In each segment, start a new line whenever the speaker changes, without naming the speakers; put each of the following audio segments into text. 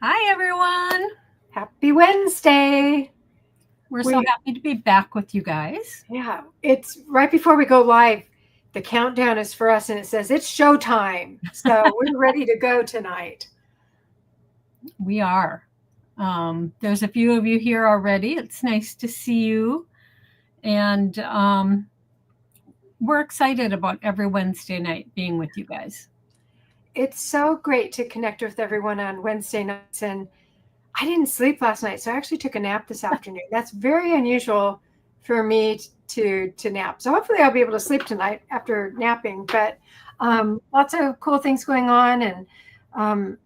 Hi, everyone.
Happy Wednesday.
We're so happy to be back with you guys.
Yeah, it's right before we go live. The countdown is for us and it says it's showtime. So we're ready to go tonight.
We are. There's a few of you here already. It's nice to see you. And we're excited about every Wednesday night being with you guys.
It's so great to connect with everyone on Wednesday nights. And I didn't sleep last night, so I actually took a nap this afternoon. That's very unusual for me to nap. So hopefully I'll be able to sleep tonight after napping. But lots of cool things going on. And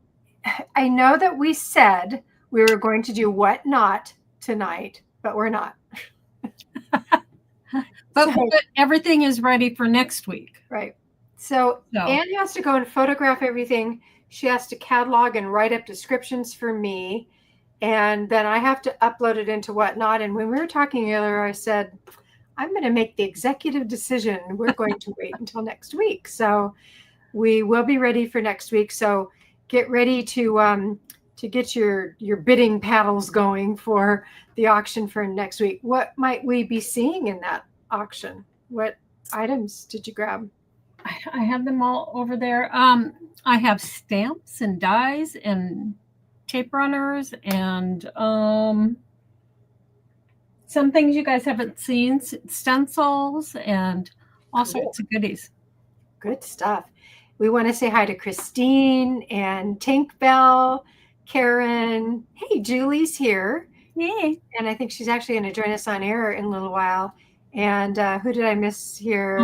I know that we said we were going to do what not tonight, but we're not.
But everything is ready for next week.
Right. So Anne has to go and photograph everything. She has to catalog and write up descriptions for me. And then I have to upload it into Whatnot. And when we were talking earlier, I said, I'm going to make the executive decision. We're going to wait until next week. So we will be ready for next week. So get ready to get your bidding paddles going for the auction for next week. What might we be seeing in that auction? What items did you grab?
I have them all over there. I have stamps and dies and tape runners and some things you guys haven't seen, stencils and all sorts of goodies.
Good stuff. We want to say hi to Christine and Tink Bell, Karen. Hey, Julie's here.
Yay.
And I think she's actually going to join us on air in a little while. And who did I miss here?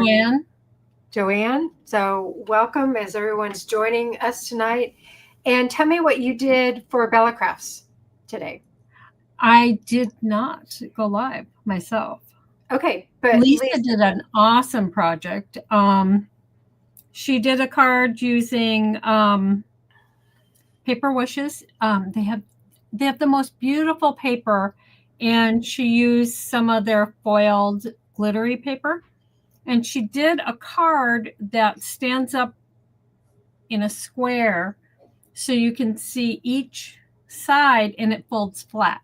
Joanne. So welcome as everyone's joining us tonight. And tell me what you did for Bella Crafts today.
I did not go live myself.
Okay, but
Lisa did an awesome project. She did a card using paper wishes. They have the most beautiful paper, and she used some of their foiled glittery paper. And she did a card that stands up in a square so you can see each side and it folds flat.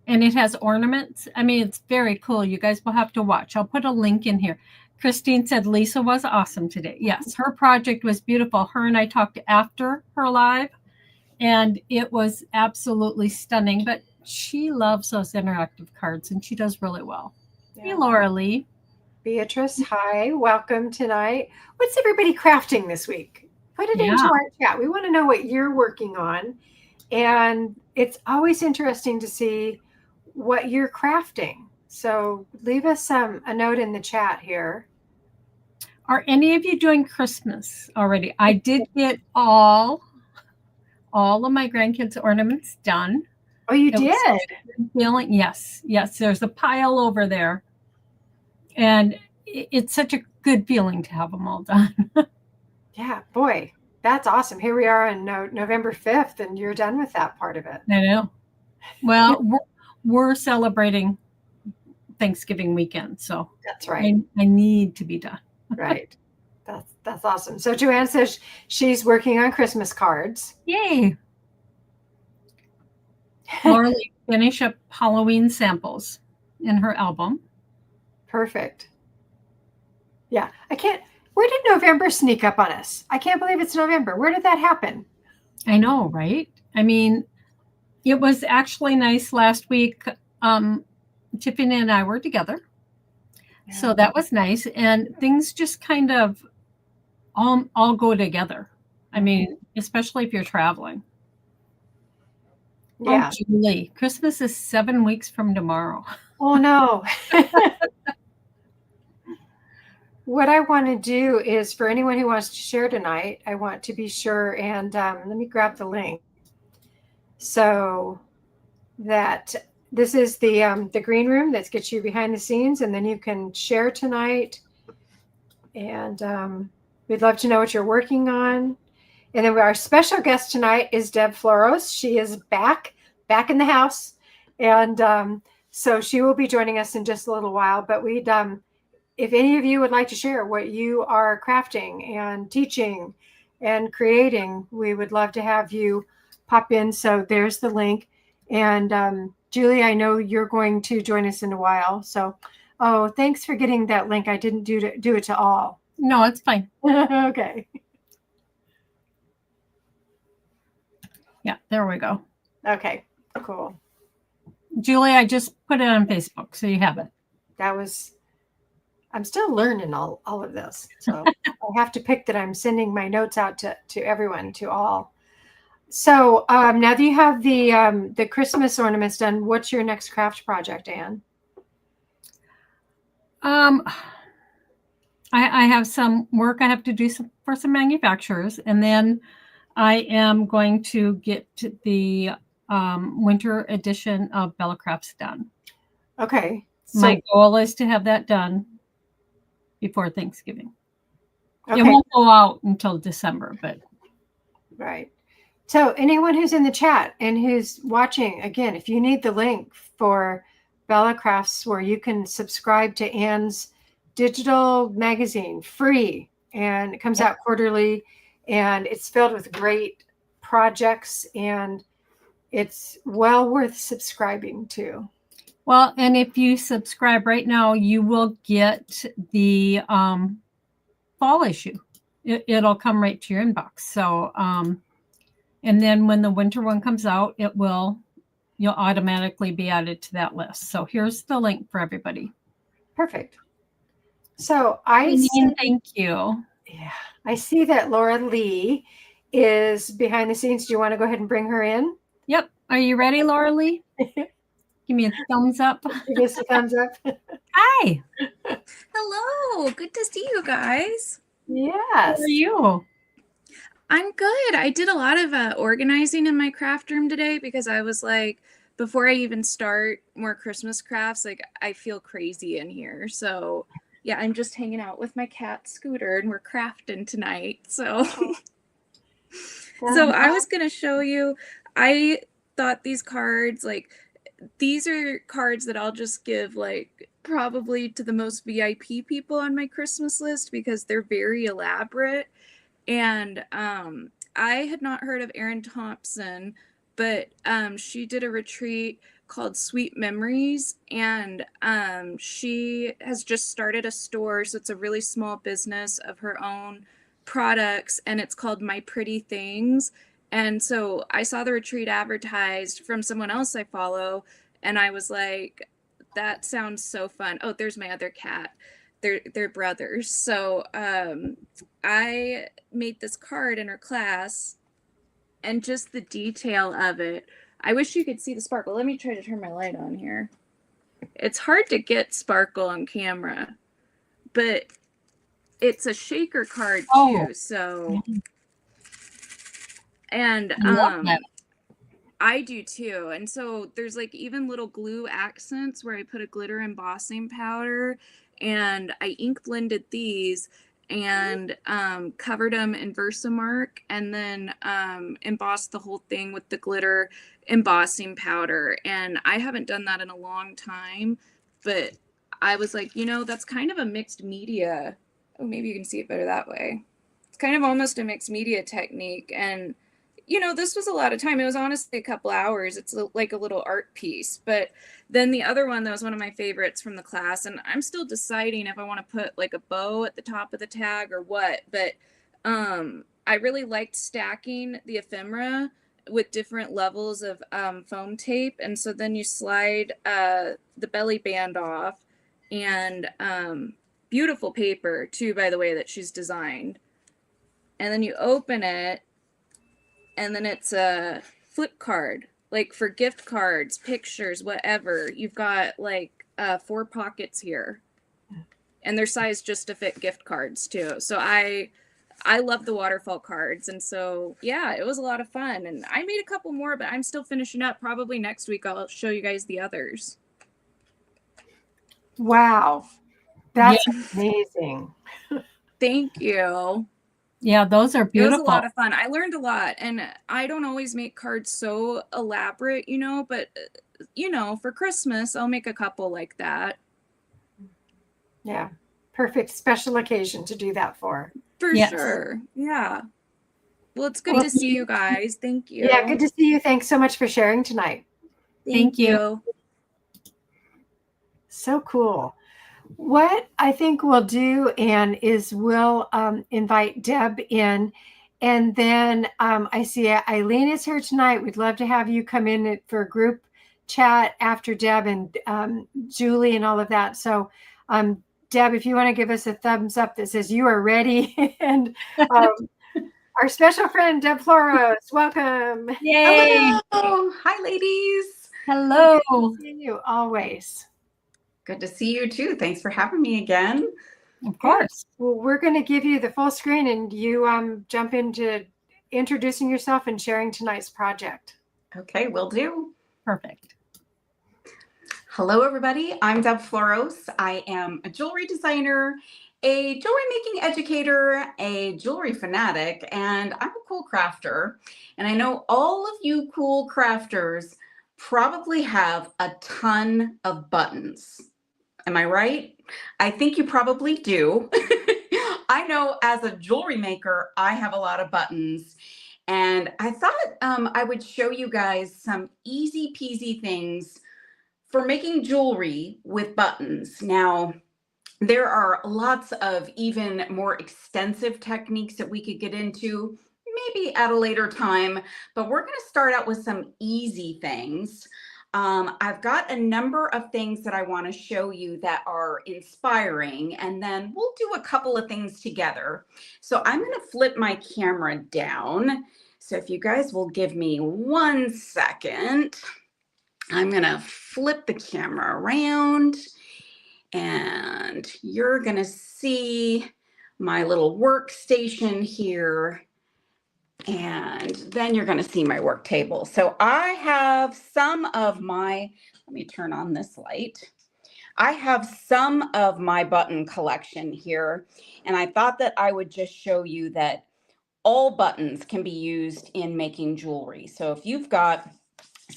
And it has ornaments. I mean, it's very cool. You guys will have to watch. I'll put a link in here. Christine said Lisa was awesome today. Yes, her project was beautiful. Her and I talked after her live, and it was absolutely stunning. But she loves those interactive cards, and she does really well. Yeah. Hey, Laura Lee.
Beatrice, hi. Welcome tonight. What's everybody crafting this week? Put it into our chat. We want to know what you're working on. And it's always interesting to see what you're crafting. So leave us a note in the chat here.
Are any of you doing Christmas already? I did get all of my grandkids' ornaments done.
Oh, you did?
Feeling, yes. There's a pile over there. And it's such a good feeling to have them all done.
Yeah, boy, that's awesome. Here we are on November 5th, and you're done with that part of it.
I know. Well, we're celebrating Thanksgiving weekend, so
that's right.
I need to be done.
Right. That's awesome. So Joanne says she's working on Christmas cards.
Yay. Laura finish up Halloween samples in her album.
Perfect. Yeah, where did November sneak up on us? I can't believe it's November. Where did that happen?
I know, right? I mean, it was actually nice last week. Tiffany and I were together. Yeah. So that was nice. And things just kind of all go together. I mean, especially if you're traveling.
Yeah.
Oh, Julie, Christmas is 7 weeks from tomorrow.
Oh, no. What I want to do is for anyone who wants to share tonight, I want to be sure, and let me grab the link. So that this is the green room that gets you behind the scenes, and then you can share tonight. And we'd love to know what you're working on. And then our special guest tonight is Deb Floros. She is back in the house. And so she will be joining us in just a little while. But we'd, if any of you would like to share what you are crafting and teaching and creating, we would love to have you pop in. So there's the link. And Julie, I know you're going to join us in a while. So, oh, thanks for getting that link. I didn't do it to all.
No, it's fine.
Okay.
Yeah, there we go.
Okay, cool.
Julie, I just put it on Facebook, so you have it.
I'm still learning all of this. So I have to pick that I'm sending my notes out to everyone, to all. So now that you have the Christmas ornaments done, what's your next craft project, Anne?
I have some work I have to do for some manufacturers, and then I am going to get the winter edition of Bella Crafts done.
Okay.
So my goal is to have that done before Thanksgiving. Okay. It won't go out until December, but.
Right. So anyone who's in the chat and who's watching, again, if you need the link for Bella Crafts where you can subscribe to Anne's digital magazine free, and it comes out quarterly, and it's filled with great projects, and it's well worth subscribing to.
Well, and if you subscribe right now, you will get the fall issue. It'll come right to your inbox. So, and then when the winter one comes out, you'll automatically be added to that list. So here's the link for everybody.
Perfect. So
thank you.
Yeah, I see that Laura Lee is behind the scenes. Do you want to go ahead and bring her in?
Yep. Are you ready, Laura Lee? Give me a thumbs up.
Give us a thumbs up.
Hi.
Hello. Good to see you guys.
Yes.
How are you?
I'm good. I did a lot of organizing in my craft room today because I was like, before I even start more Christmas crafts, like I feel crazy in here. So yeah, I'm just hanging out with my cat Scooter and we're crafting tonight. So, so I was going to show you, I thought these cards, like these are cards that I'll just give like probably to the most VIP people on my Christmas list because they're very elaborate. And I had not heard of Erin Thompson, but she did a retreat called Sweet Memories, and she has just started a store, so it's a really small business of her own products, and it's called My Pretty Things. And so I saw the retreat advertised from someone else I follow, and I was like, that sounds so fun. Oh, there's my other cat. They're brothers. So I made this card in her class, and just the detail of it. I wish you could see the sparkle. Let me try to turn my light on here. It's hard to get sparkle on camera, but it's a shaker card too. So, and I do too. And so there's like even little glue accents where I put a glitter embossing powder, and I ink blended these and covered them in Versamark, and then embossed the whole thing with the glitter embossing powder. And I haven't done that in a long time, but I was like, you know, that's kind of a mixed media. Oh, maybe you can see it better that way. It's kind of almost a mixed media technique. And you know, this was a lot of time. It was honestly a couple hours. It's like a little art piece. But then the other one that was one of my favorites from the class, and I'm still deciding if I want to put like a bow at the top of the tag or what. But I really liked stacking the ephemera with different levels of foam tape. And so then you slide the belly band off, and beautiful paper too, by the way, that she's designed. And then you open it, and then it's a flip card, like for gift cards, pictures, whatever. You've got like 4 pockets here, and they're sized just to fit gift cards too. So I love the waterfall cards. And so, yeah, it was a lot of fun. And I made a couple more, but I'm still finishing up. Probably next week I'll show you guys the others.
Wow. That's amazing.
Thank you.
Yeah, those are beautiful.
It was a lot of fun. I learned a lot, and I don't always make cards so elaborate, you know, but, you know, for Christmas, I'll make a couple like that.
Yeah. Perfect special occasion to do that for.
For sure. Yeah. Well, it's good to see you guys. Thank you.
Yeah, good to see you. Thanks so much for sharing tonight.
Thank you.
So cool. What I think we'll do, Anne, is we'll invite Deb in. And then I see Eileen is here tonight. We'd love to have you come in for a group chat after Deb and Julie and all of that. So Deb, if you want to give us a thumbs up that says you are ready. And our special friend, Deb Floros, welcome.
Yay!
Hello. Hi, ladies.
Hello.
Good to see you always.
Good to see you too. Thanks for having me again.
Of course.
Well, we're going to give you the full screen and you jump into introducing yourself and sharing tonight's project.
Okay, will do.
Perfect.
Hello, everybody. I'm Deb Floros. I am a jewelry designer, a jewelry making educator, a jewelry fanatic, and I'm a cool crafter. And I know all of you cool crafters probably have a ton of buttons. Am I right? I think you probably do. I know as a jewelry maker, I have a lot of buttons. And I thought I would show you guys some easy peasy things for making jewelry with buttons. Now, there are lots of even more extensive techniques that we could get into, maybe at a later time, but we're going to start out with some easy things. I've got a number of things that I want to show you that are inspiring, and then we'll do a couple of things together. So I'm going to flip my camera down. So if you guys will give me 1 second, I'm going to flip the camera around and you're going to see my little workstation here. And then you're going to see my work table. So I have some of my, let me turn on this light. I have some of my button collection here. And I thought that I would just show you that all buttons can be used in making jewelry. So if you've got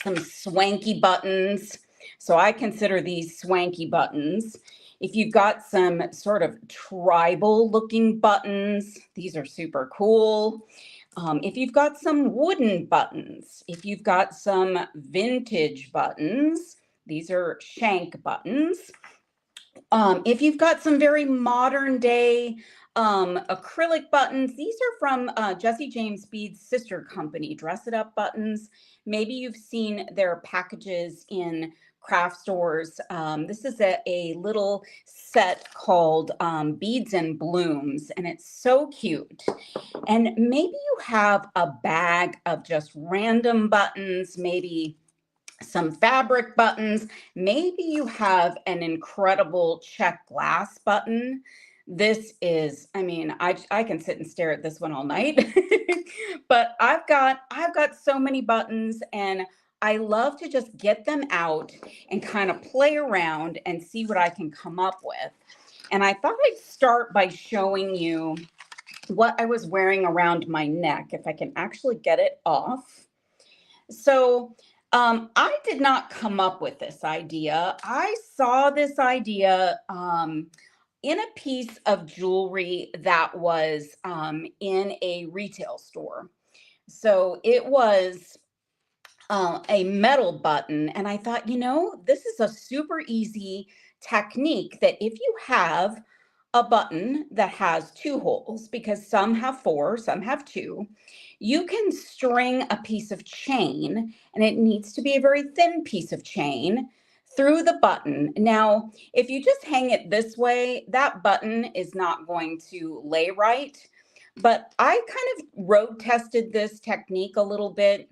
some swanky buttons, so I consider these swanky buttons. If you've got some sort of tribal looking buttons, these are super cool. If you've got some wooden buttons, if you've got some vintage buttons, these are shank buttons. If you've got some very modern day acrylic buttons, these are from Jesse James Bead's sister company, Dress It Up buttons. Maybe you've seen their packages in craft stores. This is a little set called Beads and Blooms, and it's so cute. And maybe you have a bag of just random buttons, maybe some fabric buttons. Maybe you have an incredible check glass button. This is, I mean, I can sit and stare at this one all night, but I've got so many buttons, and I love to just get them out and kind of play around and see what I can come up with. And I thought I'd start by showing you what I was wearing around my neck, if I can actually get it off. So I did not come up with this idea. I saw this idea in a piece of jewelry that was in a retail store. So it was a metal button. And I thought, you know, this is a super easy technique that if you have a button that has 2 holes, because some have 4, some have 2, you can string a piece of chain, and it needs to be a very thin piece of chain, through the button. Now, if you just hang it this way, that button is not going to lay right. But I kind of road tested this technique a little bit.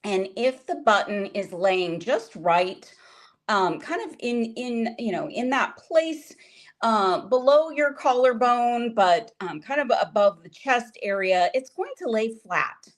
And if the button is laying just right, kind of in that place below your collarbone, but kind of above the chest area, it's going to lay flat.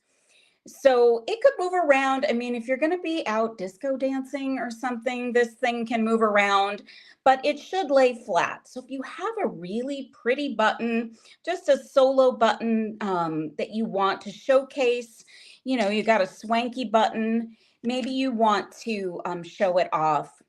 So it could move around. I mean, if you're going to be out disco dancing or something, this thing can move around, but it should lay flat. So if you have a really pretty button, just a solo button that you want to showcase, you know, you got a swanky button, maybe you want to show it off.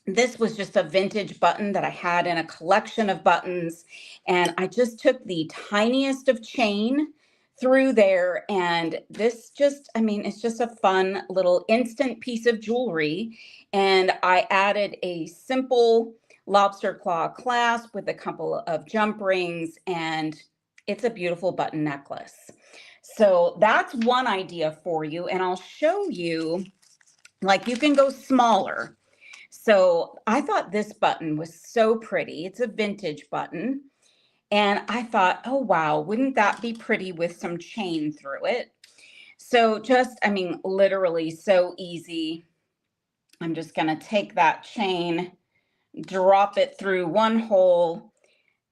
This was just a vintage button that I had in a collection of buttons, and I just took the tiniest of chain, through there. And this just, I mean, it's just a fun little instant piece of jewelry. And I added a simple lobster claw clasp with a couple of jump rings, and it's a beautiful button necklace. So that's one idea for you. And I'll show you, like, you can go smaller. So I thought this button was so pretty. It's a vintage button. And I thought, oh, wow, wouldn't that be pretty with some chain through it? So just, I mean, literally so easy. I'm just going to take that chain, drop it through one hole,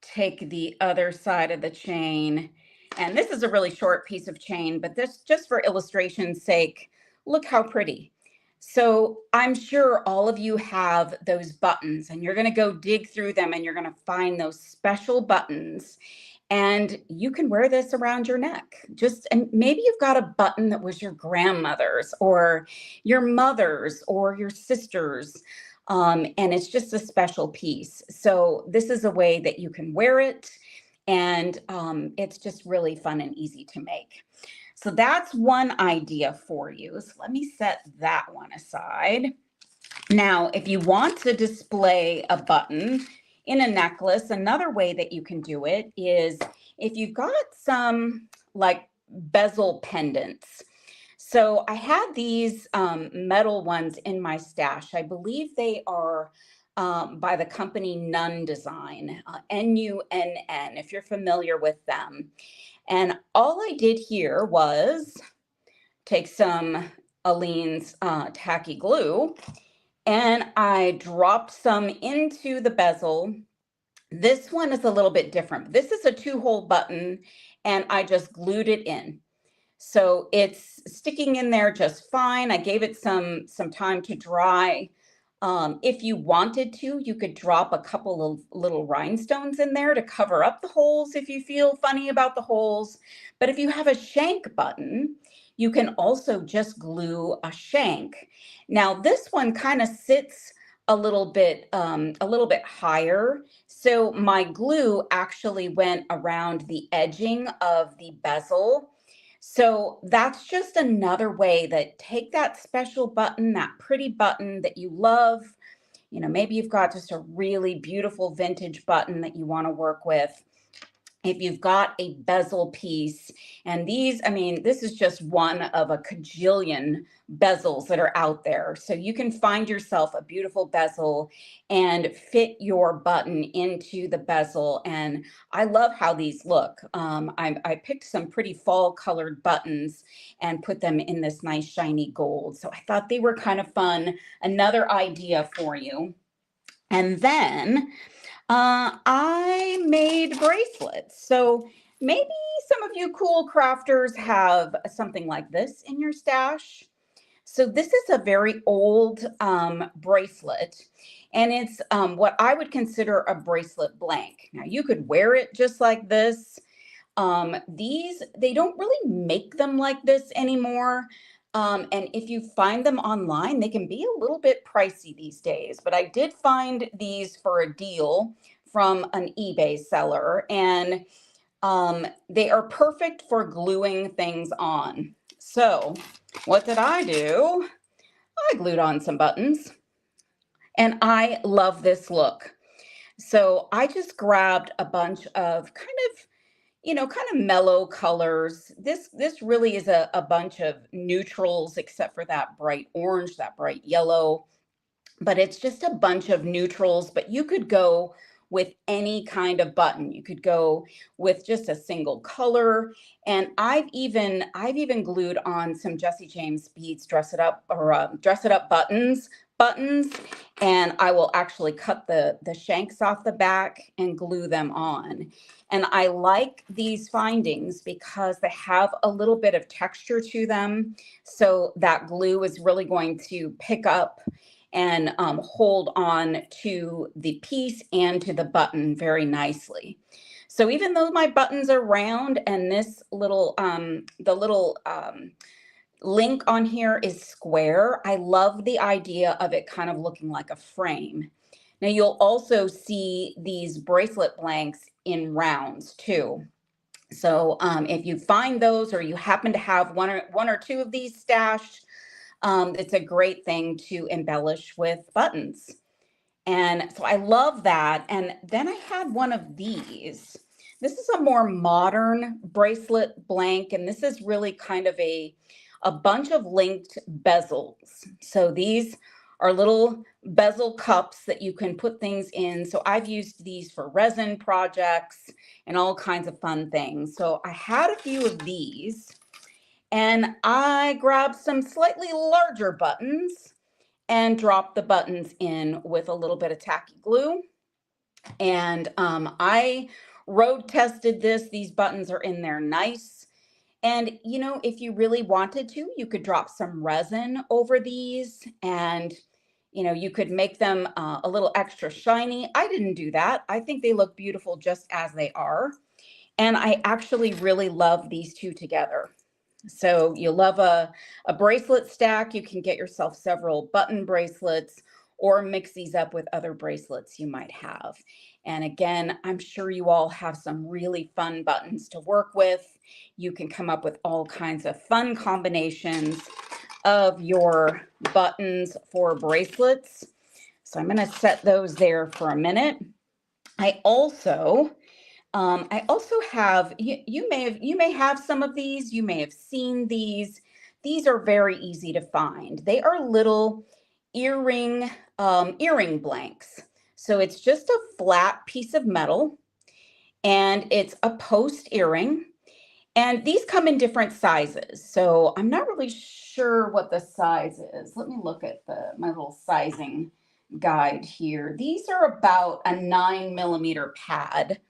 take the other side of the chain. And this is a really short piece of chain, but this, just for illustration's sake, look how pretty. So I'm sure all of you have those buttons, and you're going to go dig through them and you're going to find those special buttons, and you can wear this around your neck. And maybe you've got a button that was your grandmother's or your mother's or your sister's. And it's just a special piece. So this is a way that you can wear it, and it's just really fun and easy to make. So that's one idea for you. So let me set that one aside. Now, if you want to display a button in a necklace, another way that you can do it is if you've got some like bezel pendants. So I had these metal ones in my stash. I believe they are by the company Nun Design, N-U-N-N, if you're familiar with them. And all I did here was take some Aleene's tacky glue, and I dropped some into the bezel. This one is a little bit different. This is a 2-hole button, and I just glued it in. So it's sticking in there just fine. I gave it some time to dry. If you wanted to, you could drop a couple of little rhinestones in there to cover up the holes if you feel funny about the holes. But if you have a shank button, you can also just glue a shank. Now this one kind of sits a little bit higher. So my glue actually went around the edging of the bezel. So that's just another way that take that special button, that pretty button that you love. You know, maybe you've got just a really beautiful vintage button that you want to work with. If you've got a bezel piece, and these, I mean, this is just one of a cajillion bezels that are out there. So you can find yourself a beautiful bezel and fit your button into the bezel. And I love how these look. I picked some pretty fall colored buttons and put them in this nice shiny gold. So I thought they were kind of fun. Another idea for you. And then I made bracelets. So maybe some of you cool crafters have something like this in your stash. So this is a very old bracelet, and it's what I would consider a bracelet blank. Now you could wear it just like this. They don't really make them like this anymore. And if you find them online, they can be a little bit pricey these days, but I did find these for a deal from an eBay seller, and they are perfect for gluing things on. So what did I do? I glued on some buttons, and I love this look. So I just grabbed a bunch of kind of mellow colors. This really is a bunch of neutrals, except for that bright orange, that bright yellow, but it's just a bunch of neutrals. But you could go with any kind of button. You could go with just a single color. And I've even glued on some Jesse James beads, dress it up buttons, and I will actually cut the shanks off the back and glue them on. And I like these findings because they have a little bit of texture to them. So that glue is really going to pick up and hold on to the piece and to the button very nicely. So even though my buttons are round and this little, the little link on here is square, I love the idea of it kind of looking like a frame. Now you'll also see these bracelet blanks in rounds too. So if you find those or you happen to have one or two of these stashed, it's a great thing to embellish with buttons. And so I love that. And then I had one of these. This is a more modern bracelet blank, and this is really kind of a bunch of linked bezels. So these are little bezel cups that you can put things in. So I've used these for resin projects and all kinds of fun things. So I had a few of these, and I grabbed some slightly larger buttons and dropped the buttons in with a little bit of tacky glue. And I road tested this. These buttons are in there nice. And, you know, if you really wanted to, you could drop some resin over these and, you know, you could make them a little extra shiny. I didn't do that. I think they look beautiful just as they are. And I actually really love these two together. So you love a bracelet stack, you can get yourself several button bracelets or mix these up with other bracelets you might have. And again, I'm sure you all have some really fun buttons to work with. You can come up with all kinds of fun combinations of your buttons for bracelets. So I'm going to set those there for a minute. I also have, you may have some of these, you may have seen these. These are very easy to find. They are little earring blanks. So it's just a flat piece of metal and it's a post earring. And these come in different sizes. So I'm not really sure what the size is. Let me look at my little sizing guide here. These are about a 9mm pad.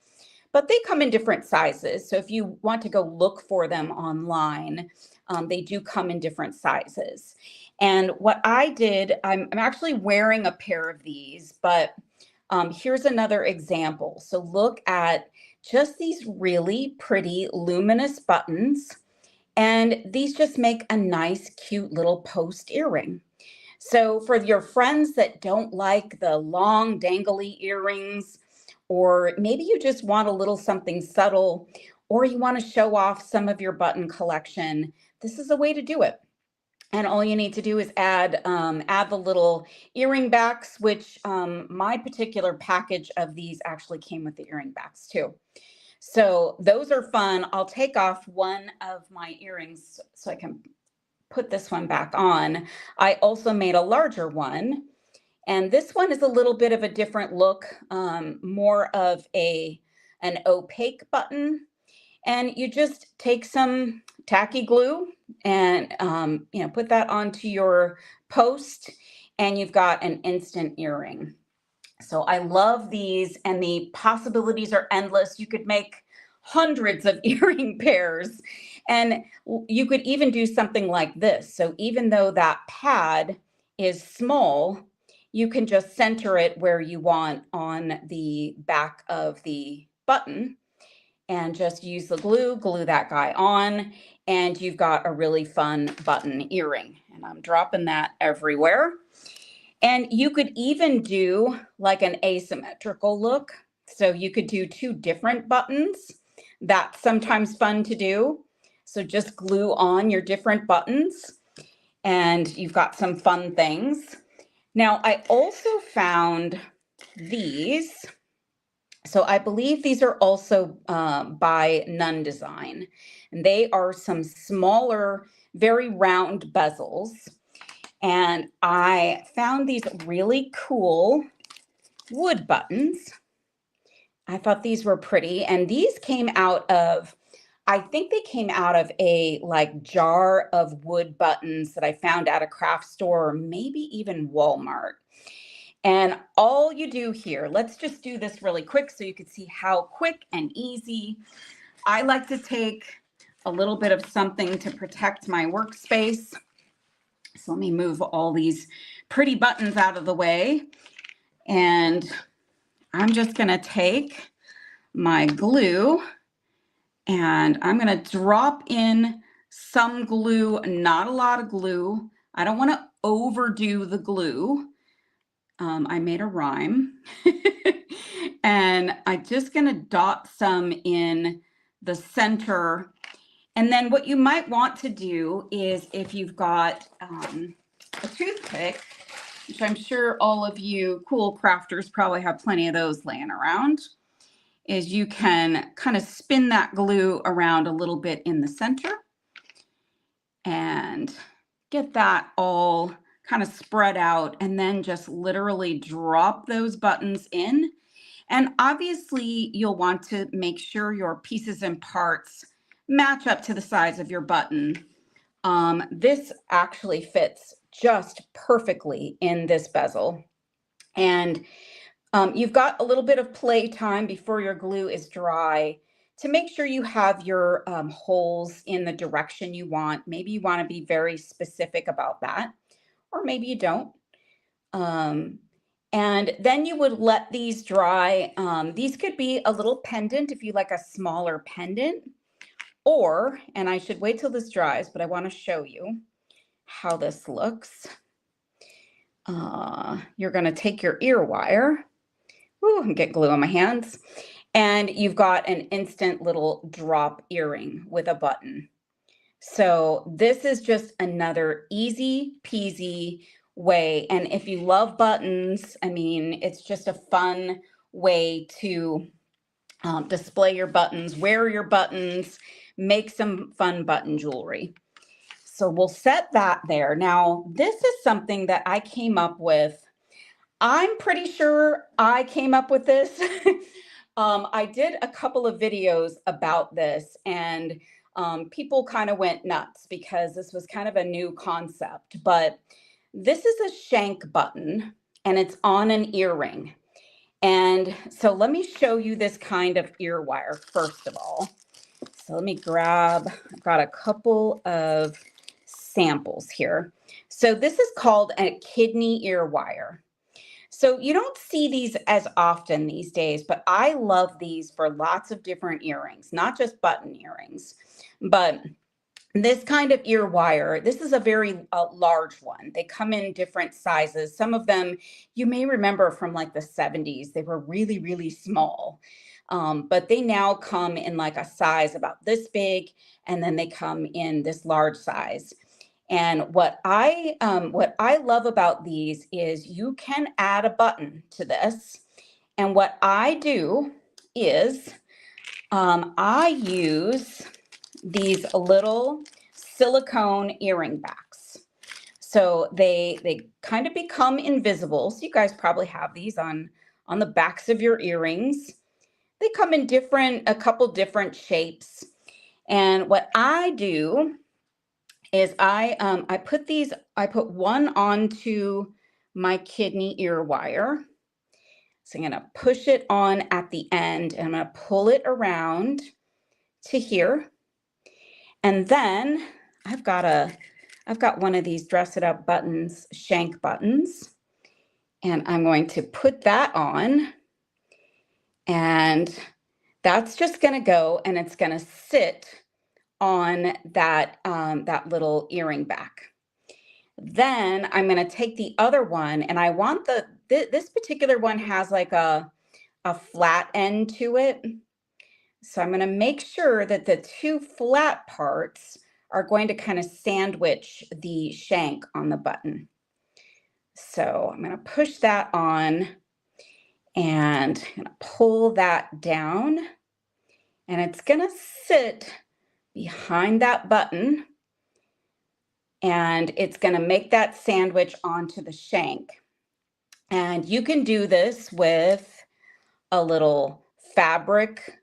But they come in different sizes. So if you want to go look for them online, they do come in different sizes. And what I did, I'm actually wearing a pair of these, but here's another example. So look at just these really pretty luminous buttons. And these just make a nice, cute little post earring. So for your friends that don't like the long, dangly earrings, or maybe you just want a little something subtle, or you want to show off some of your button collection, this is a way to do it. And all you need to do is add the little earring backs, which my particular package of these actually came with the earring backs too. So those are fun. I'll take off one of my earrings so I can put this one back on. I also made a larger one. And this one is a little bit of a different look, more of an opaque button. And you just take some tacky glue and put that onto your post, and you've got an instant earring. So I love these, and the possibilities are endless. You could make hundreds of earring pairs, and you could even do something like this. So even though that pad is small, you can just center it where you want on the back of the button and just use the glue that guy on, and you've got a really fun button earring. And I'm dropping that everywhere. And you could even do like an asymmetrical look. So you could do two different buttons. That's sometimes fun to do. So just glue on your different buttons and you've got some fun things. Now, I also found these. So I believe these are also by Nun Design. And they are some smaller, very round bezels. And I found these really cool wood buttons. I thought these were pretty. And these came out of, I think they came out of a like jar of wood buttons that I found at a craft store, or maybe even Walmart. And all you do here, let's just do this really quick so you can see how quick and easy. I like to take a little bit of something to protect my workspace. So let me move all these pretty buttons out of the way. And I'm just going to take my glue and I'm going to drop in some glue, not a lot of glue. I don't want to overdo the glue. I made a rhyme. And I'm just going to dot some in the center. And then what you might want to do is, if you've got a toothpick, which I'm sure all of you cool crafters probably have plenty of those laying around, is you can kind of spin that glue around a little bit in the center and get that all kind of spread out, and then just literally drop those buttons in. And obviously you'll want to make sure your pieces and parts match up to the size of your button. This actually fits just perfectly in this bezel. And you've got a little bit of play time before your glue is dry to make sure you have your holes in the direction you want. Maybe you want to be very specific about that, or maybe you don't. And then you would let these dry. These could be a little pendant if you like a smaller pendant. Or, and I should wait till this dries, but I want to show you how this looks. You're going to take your ear wire, and get glue on my hands, and you've got an instant little drop earring with a button. So this is just another easy peasy way. And if you love buttons, I mean, it's just a fun way to display your buttons, wear your buttons, make some fun button jewelry. So we'll set that there. Now, this is something that I came up with. I'm pretty sure I came up with this. I did a couple of videos about this, and people kind of went nuts because this was kind of a new concept. But this is a shank button, and it's on an earring. And so let me show you this kind of ear wire first of all. So let me grab, I've got a couple of samples here. So this is called a kidney ear wire. So you don't see these as often these days, but I love these for lots of different earrings, not just button earrings, but this kind of ear wire, this is a very large one. They come in different sizes. Some of them you may remember from like the 70s. They were really, really small. But they now come in like a size about this big, and then they come in this large size. And what I love about these is you can add a button to this. And what I do is I use these little silicone earring backs. So they kind of become invisible. So you guys probably have these on the backs of your earrings. They come in a couple different shapes. And what I do is I put one onto my kidney ear wire. So I'm going to push it on at the end, and I'm going to pull it around to here. And then I've got one of these dress it up buttons, shank buttons, and I'm going to put that on, and that's just going to go, and it's going to sit on that little earring back. Then I'm going to take the other one, and I want this particular one has like a flat end to it. So I'm going to make sure that the two flat parts are going to kind of sandwich the shank on the button. So I'm going to push that on, and I'm going to pull that down, and it's going to sit behind that button, and it's going to make that sandwich onto the shank. And you can do this with a little fabric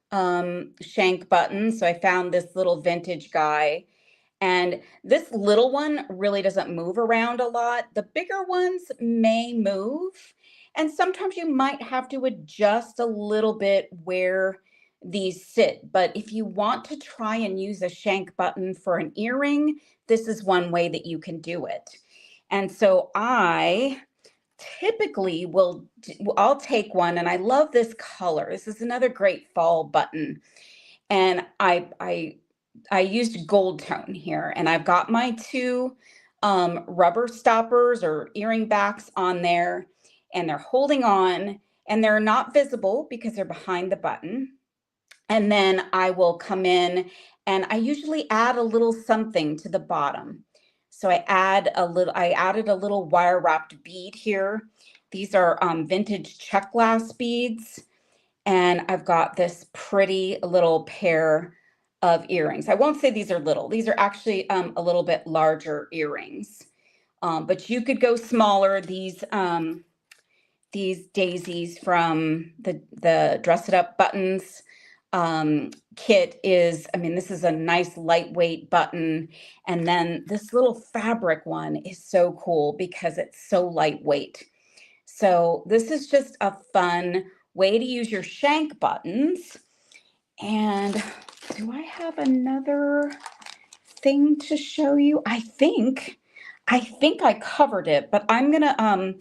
shank button. So I found this little vintage guy, and this little one really doesn't move around a lot. The bigger ones may move, and sometimes you might have to adjust a little bit where these sit. But if you want to try and use a shank button for an earring, this is one way that you can do it. And so I typically I'll take one, and I love this color. This is another great fall button. And I used gold tone here, and I've got my two rubber stoppers or earring backs on there, and they're holding on, and they're not visible because they're behind the button. And then I will come in and I usually add a little something to the bottom. So I added a little wire wrapped bead here. These are vintage check glass beads. And I've got this pretty little pair of earrings. I won't say these are little. These are actually a little bit larger earrings. But you could go smaller. These daisies from the Dress It Up Buttons kit is, I mean, this is a nice lightweight button. And then this little fabric one is so cool because it's so lightweight. So this is just a fun way to use your shank buttons. And do I have another thing to show you? I think I covered it, but I'm gonna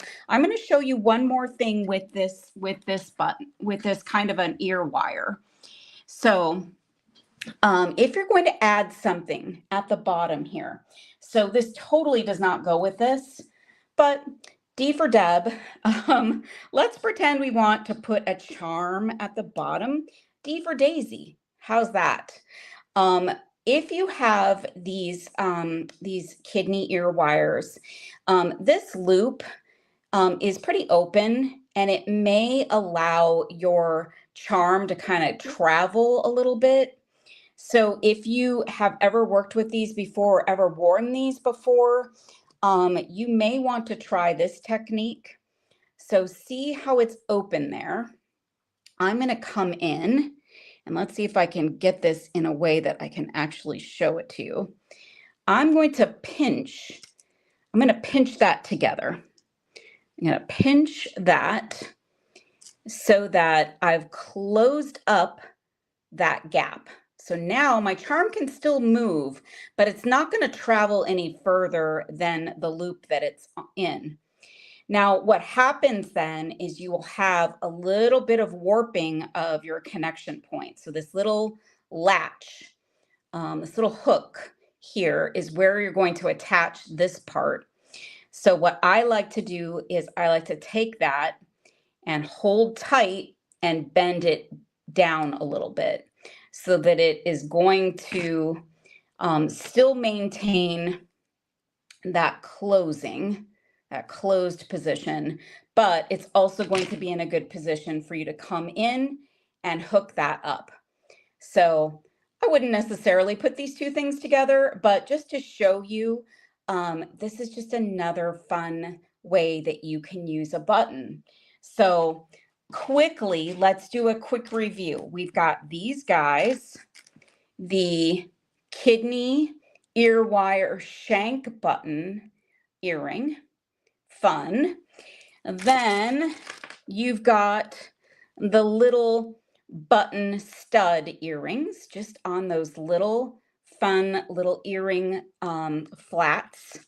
show you one more thing with this button, with this kind of an ear wire. So if you're going to add something at the bottom here, so this totally does not go with this, but D for Deb, let's pretend we want to put a charm at the bottom. D for Daisy, how's that? If you have these kidney ear wires, this loop is pretty open and it may allow your charm to kind of travel a little bit. So if you have ever worked with these before or ever worn these before, you may want to try this technique. So see how it's open there. I'm going to come in and let's see if I can get this in a way that I can actually show it to you. I'm going to pinch that together. I'm going to pinch that so that I've closed up that gap. So now my charm can still move, but it's not going to travel any further than the loop that it's in. Now, what happens then is you will have a little bit of warping of your connection point. So this little latch, this little hook here is where you're going to attach this part. So what I like to do is I like to take that and hold tight and bend it down a little bit so that it is going to still maintain that closed position, but it's also going to be in a good position for you to come in and hook that up. So I wouldn't necessarily put these two things together, but just to show you, this is just another fun way that you can use a button. So quickly, let's do a quick review. We've got these guys, the kidney ear wire shank button earring, fun. Then you've got the little button stud earrings just on those little fun little earring flats.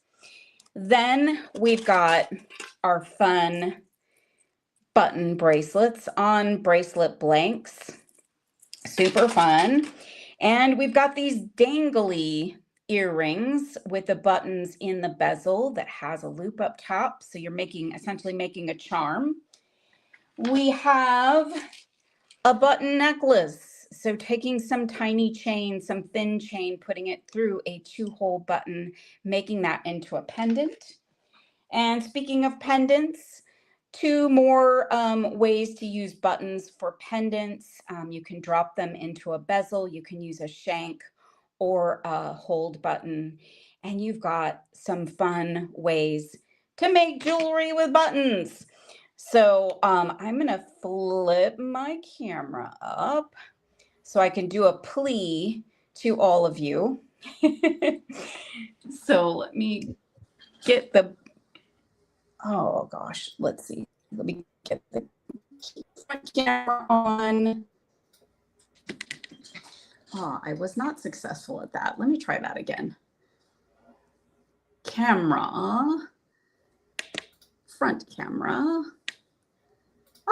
Then we've got our fun button bracelets on bracelet blanks, super fun. And we've got these dangly earrings with the buttons in the bezel that has a loop up top. So you're essentially making a charm. We have a button necklace. So taking some tiny chain, some thin chain, putting it through a 2-hole button, making that into a pendant. And speaking of pendants, 2 more ways to use buttons for pendants. You can drop them into a bezel. You can use a shank or a hold button. And you've got some fun ways to make jewelry with buttons. So I'm going to flip my camera up so I can do a plea to all of you. So let me get the, oh gosh, let's see. Let me get the front camera on. Oh, I was not successful at that. Let me try that again. Camera, front camera.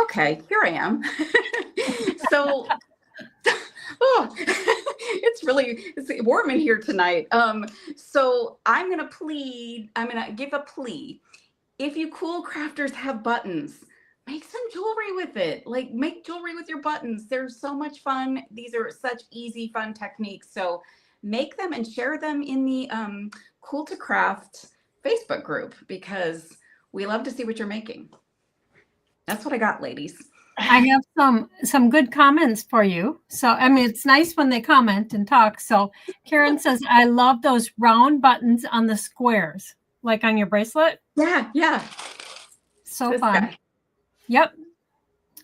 Okay, here I am. So, oh, it's warm in here tonight. So I'm gonna give a plea. If you cool crafters have buttons, make some jewelry with it. Like make jewelry with your buttons. They're so much fun. These are such easy, fun techniques. So make them and share them in the Cool2Craft Facebook group because we love to see what you're making. That's what I got, ladies.
I have some good comments for you. So, I mean, it's nice when they comment and talk. So Karen says, I love those round buttons on the squares, like on your bracelet.
Yeah.
So
This
fun.
guy.
Yep.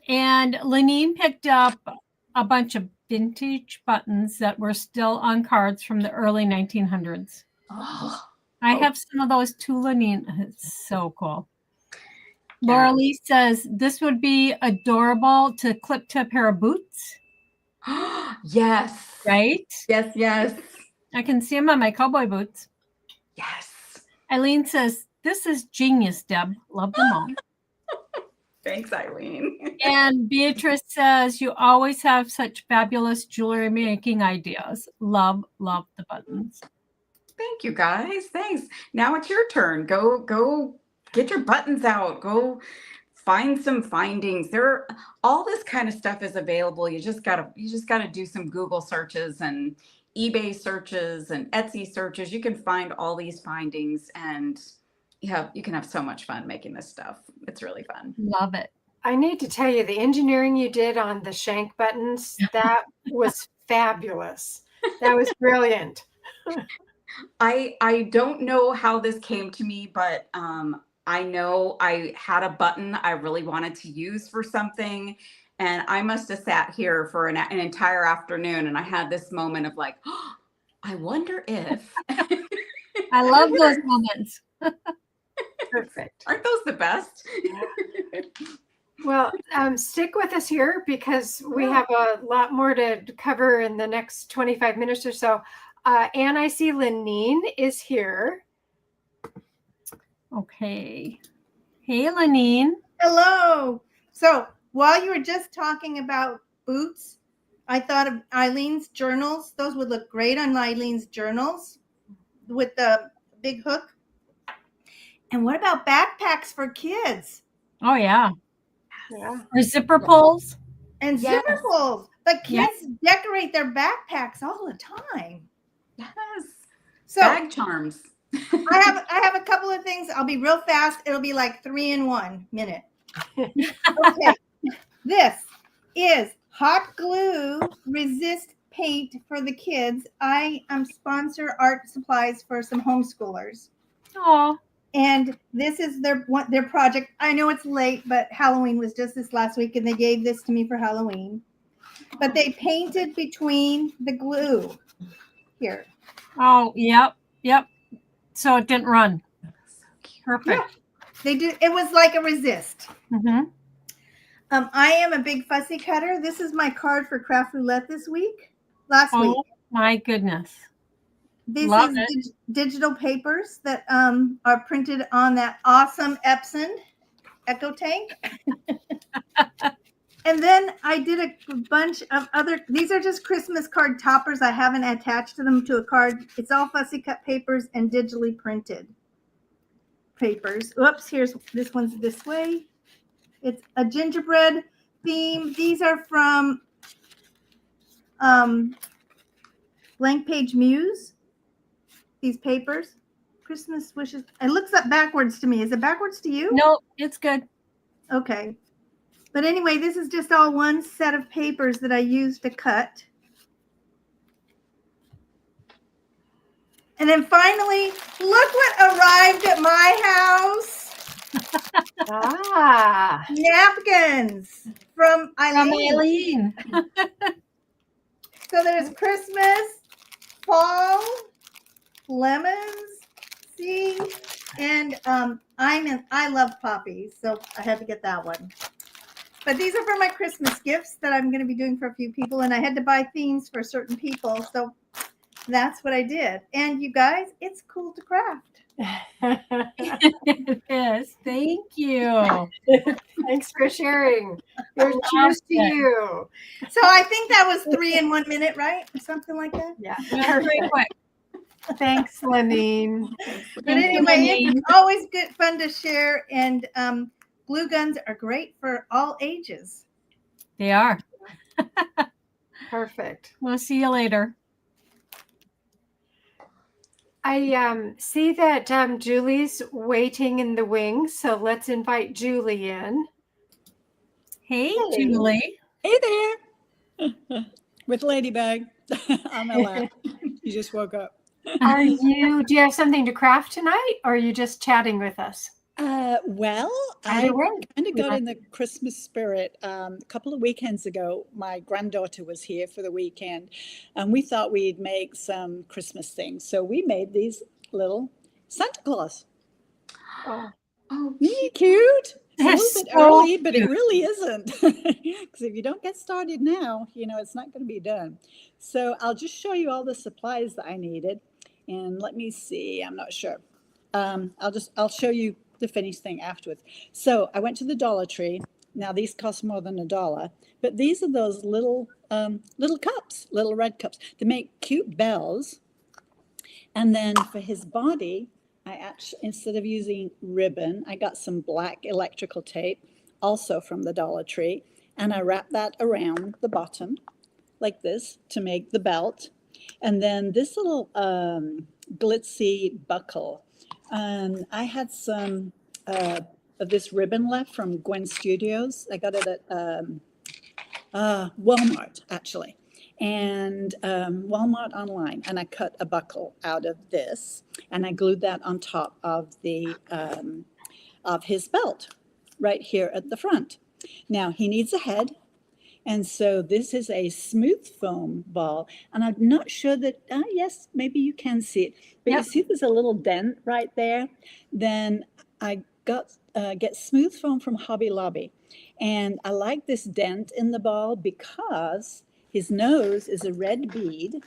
And Lenine picked up a bunch of vintage buttons that were still on cards from the early 1900s.
Oh,
I have some of those too, Lenine. It's so cool. Laura Lee says, this would be adorable to clip to a pair of boots.
yes.
Right?
Yes.
I can see them on my cowboy boots.
Yes.
Eileen says, this is genius, Deb. Love them all.
Thanks, Eileen.
And Beatrice says, you always have such fabulous jewelry making ideas. Love the buttons.
Thank you, guys. Thanks. Now it's your turn. Go get your buttons out. Go find some findings. All this kind of stuff is available. You just gotta do some Google searches and eBay searches and Etsy searches. You can find all these findings and you can have so much fun making this stuff. It's really fun.
Love it.
I need to tell you, the engineering you did on the shank buttons, that was fabulous. That was brilliant.
I don't know how this came to me, but I know I had a button I really wanted to use for something. And I must have sat here for an entire afternoon. And I had this moment of like, oh, I wonder if.
I love those moments.
Perfect.
Aren't those the best?
Well, stick with us here because we have a lot more to cover in the next 25 minutes or so. And I see Lenine is here.
Okay. Hey, Lenine.
Hello. So while you were just talking about boots, I thought of Eileen's journals. Those would look great on Eileen's journals with the big hook. And what about backpacks for kids?
Oh, yeah.
Yeah.
Or zipper pulls.
And
Yes.
zipper pulls. But kids decorate their backpacks all the time.
Yes.
So
Bag charms.
I have a couple of things. I'll be real fast. It'll be like 3 in 1 minute. Okay. This is hot glue resist paint for the kids. I sponsor art supplies for some homeschoolers.
Oh,
And this is their project. I know it's late, but Halloween was just this last week, and they gave this to me for Halloween. But they painted between the glue here.
oh, yep. So it didn't run. Perfect.
Yeah, they did. It was like a resist.
Mm-hmm.
I am a big fussy cutter. This is my card for Craft Roulette last week.
Oh, my goodness.
This
Love
is digital papers that are printed on that awesome Epson Echo Tank. And then I did a bunch of these are just Christmas card toppers. I haven't attached them to a card. It's all fussy cut papers and digitally printed papers. Oops, this one's this way. It's a gingerbread theme. These are from Blank Page Muse. These papers, Christmas wishes. It looks up backwards to me. Is it backwards to you?
No, it's good.
Okay. But anyway, this is just all one set of papers that I used to cut. And then finally, look what arrived at my house. Napkins from Eileen. So there's Christmas, fall, lemons, see, and I love poppies, so I had to get that one. But these are for my Christmas gifts that I'm going to be doing for a few people, and I had to buy themes for certain people, so that's what I did. And you guys, it's cool to craft.
Yes, thank you.
Thanks for sharing. Here's cheers to you.
So I think that was 3 in 1 minute, right? Or something like that.
Yeah.
Very quick.
Thanks, Lenine.
But anyway, it's always good fun to share. And glue guns are great for all ages.
They are.
Perfect.
We'll see you later.
I see that Julie's waiting in the wings, so let's invite Julie in.
Hey,
Hey.
Julie.
Hey there, with Ladybug on my lap. She just woke up.
Do you have something to craft tonight, or are you just chatting with us?
Well,
Either
I
way.
kind of got in the Christmas spirit. A couple of weekends ago, my granddaughter was here for the weekend, and we thought we'd make some Christmas things. So we made these little Santa Claus.
Oh,
Oh,
Isn't he cute? It's a little
That's
bit
so
early, but it
cute.
really isn't. Because if you don't get started now, it's not going to be done. So I'll just show you all the supplies that I needed. And let me see, I'm not sure. I'll show you the finished thing afterwards. So I went to the Dollar Tree. Now these cost more than $1, but these are those little cups, little red cups. They make cute bells. And then for his body, I actually, instead of using ribbon, I got some black electrical tape, also from the Dollar Tree, and I wrapped that around the bottom like this to make the belt. And then this little glitzy buckle. I had some of this ribbon left from Gwen Studios. I got it at Walmart, actually, and Walmart online. And I cut a buckle out of this, and I glued that on top of the of his belt right here at the front. Now he needs a head. And so this is a smooth foam ball, and I'm not sure that, yes, maybe you can see it, but
Yep.
you see there's a little dent right there. Then I get smooth foam from Hobby Lobby, and I like this dent in the ball because his nose is a red bead,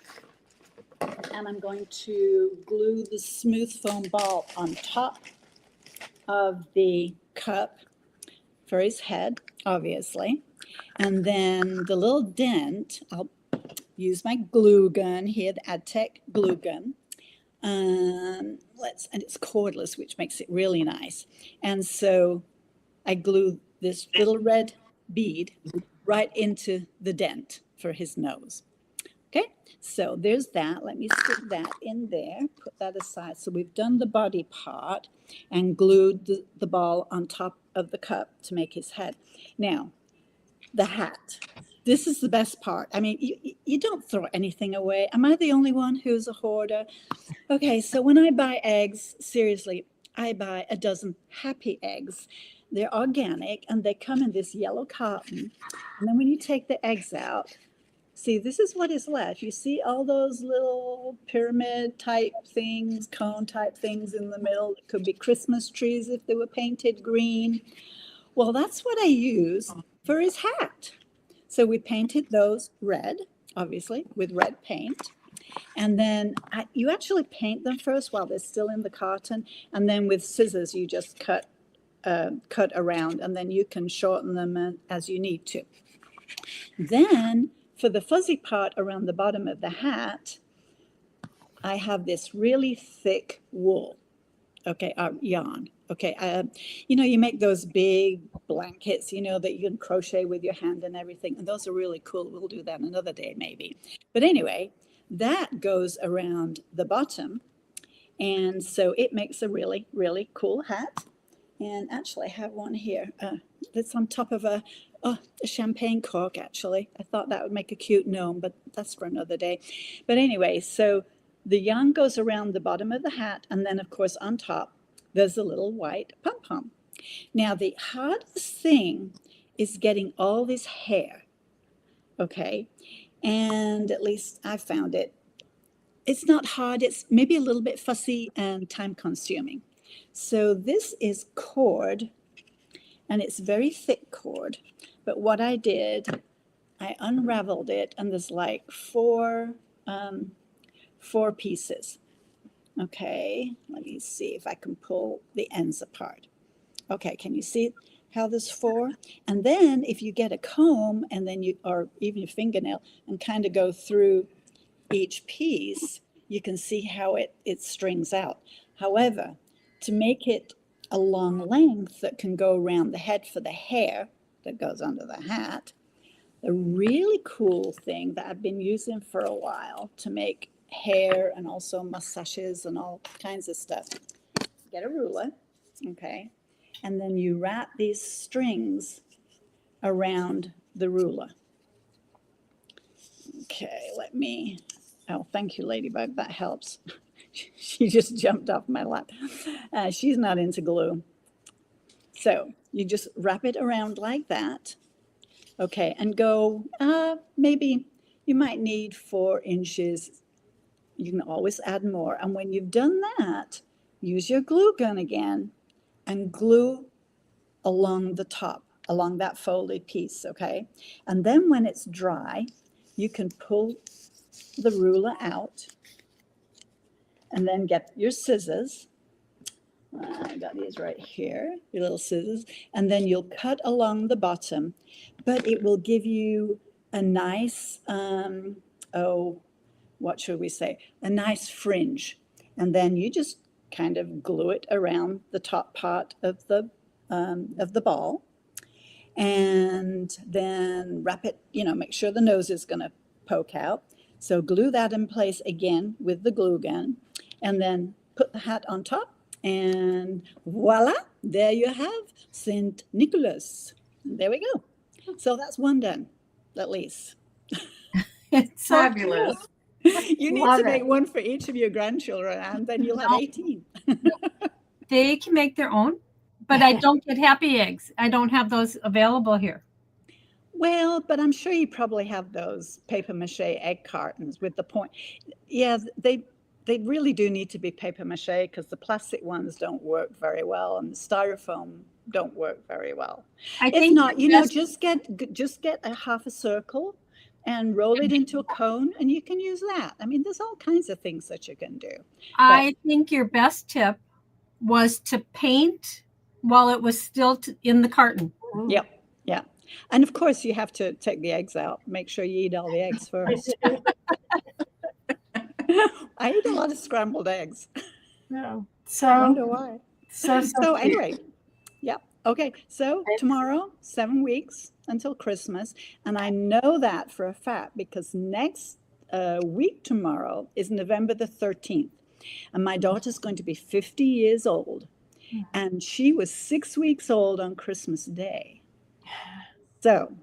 and I'm going to glue the smooth foam ball on top of the cup for his head, obviously. And then the little dent, I'll use my glue gun here, the AdTech glue gun. And it's cordless, which makes it really nice. And so I glue this little red bead right into the dent for his nose. Okay, so there's that. Let me stick that in there, put that aside. So we've done the body part and glued the ball on top of the cup to make his head. Now, the hat. This is the best part. I mean, you don't throw anything away. Am I the only one who's a hoarder? Okay, so when I buy eggs, seriously, I buy a dozen happy eggs. They're organic, and they come in this yellow cotton. And then when you take the eggs out, see, this is what is left. You see all those little pyramid type things, cone type things in the middle. It could be Christmas trees if they were painted green. Well, that's what I use for his hat. So we painted those red, obviously, with red paint. And then you actually paint them first while they're still in the cotton. And then with scissors, you just cut around, and then you can shorten them as you need to. Then for the fuzzy part around the bottom of the hat, I have this really thick wool, okay, yarn. Okay, you make those big blankets, that you can crochet with your hand and everything, and those are really cool. We'll do that another day maybe. But anyway, that goes around the bottom, and so it makes a really, really cool hat. And actually, I have one here that's on top of a champagne cork, actually. I thought that would make a cute gnome, but that's for another day. But anyway, so the yarn goes around the bottom of the hat, and then, of course, on top, there's a little white pom-pom. Now, the hardest thing is getting all this hair, okay? And at least I found it. It's not hard. It's maybe a little bit fussy and time-consuming. So this is cord, and it's very thick cord. But what I did, I unraveled it, and there's like four pieces. Okay, let me see if I can pull the ends apart. Okay, can you see how there's four? And then if you get a comb and then or even your fingernail and kind of go through each piece, you can see how it strings out. However, to make it a long length that can go around the head for the hair that goes under the hat. A really cool thing that I've been using for a while to make hair and also mustaches and all kinds of stuff. Get a ruler, okay? And then you wrap these strings around the ruler. Okay, oh, thank you, Ladybug, that helps. She just jumped off my lap. She's not into glue. So you just wrap it around like that. Okay, and go, maybe you might need 4 inches. You can always add more. And when you've done that, use your glue gun again and glue along the top, along that folded piece, okay? And then when it's dry, you can pull the ruler out and then get your scissors. I got these right here, your little scissors, and then you'll cut along the bottom, but it will give you a nice, what should we say? A nice fringe. And then you just kind of glue it around the top part of the ball, and then wrap it, make sure the nose is going to poke out. So glue that in place again with the glue gun, and then put the hat on top, and voila, there you have Saint Nicholas. There we go. So that's one done, at least.
It's so
Fabulous.
You need
Love
to make
it.
one for each of your grandchildren, and then you'll have 18.
They can make their own, but I don't get happy eggs. I don't have those available here.
Well, but I'm sure you probably have those paper mache egg cartons with the point. Yeah, they really do need to be paper mache because the plastic ones don't work very well and the styrofoam don't work very well.
I
If
think
not,
that's-
just get a half a circle and roll it into a cone, and you can use that. I mean, there's all kinds of things that you can do.
I think your best tip was to paint while it was still in the carton.
Yep. Yeah. And of course, you have to take the eggs out. Make sure you eat all the eggs first. I eat a lot of scrambled eggs.
No.
I
So,
wonder why.
so cute.
Anyway, yeah. Okay. So tomorrow, 7 weeks until Christmas. And I know that for a fact because next week tomorrow is November the 13th. And my daughter's going to be 50 years old. And she was 6 weeks old on Christmas Day. So,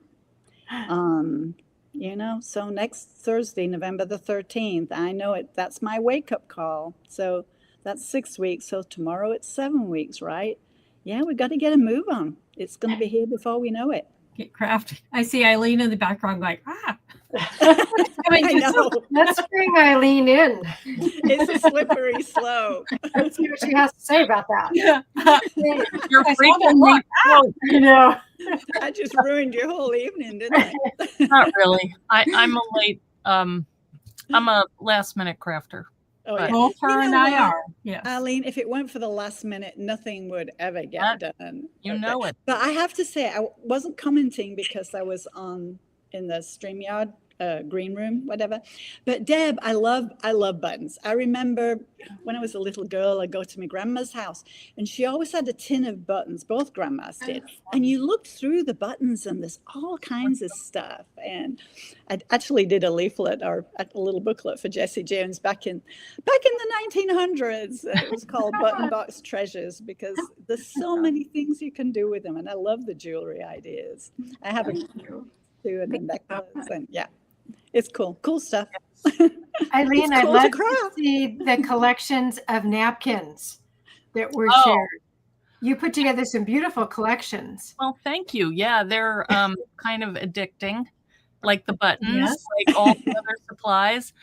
so next Thursday, November the 13th, I know it, that's my wake-up call. So that's 6 weeks. So tomorrow it's 7 weeks, right? Yeah, we got to get a move on. It's going to be here before we know it.
Get crafty. I see Eileen in the background like, ah.
I know.
Let's bring Eileen in.
It's a slippery slope.
Let's see what she has to say about that.
You're
I saw
freaking
that
me out.
You know,
I just ruined your whole evening, didn't I?
Not really. I'm a late. I'm a last minute crafter.
Oh, yeah.
Both her
You
and
know
I
what?
are. Yes.
Eileen, if it weren't for the last minute, nothing would ever get done.
You
Okay.
know it.
But I have to say, I wasn't commenting because I was in the StreamYard green room, whatever. But Deb, I love buttons. I remember when I was a little girl, I'd go to my grandma's house and she always had a tin of buttons, both grandmas did. And you looked through the buttons and there's all kinds of stuff. And I actually did a leaflet or a little booklet for Jessie Jones back in the 1900s. It was called Button Box Treasures because there's so many things you can do with them. And I love the jewelry ideas. I have a too and a necklace and yeah. It's cool. Cool stuff.
Eileen,
It's
I'd
cool to
love to
craft.
see the collections of napkins that were
Oh.
shared. You put together some beautiful collections.
Well, thank you. Yeah, they're kind of addicting, like the buttons,
Yes.
like all the other supplies.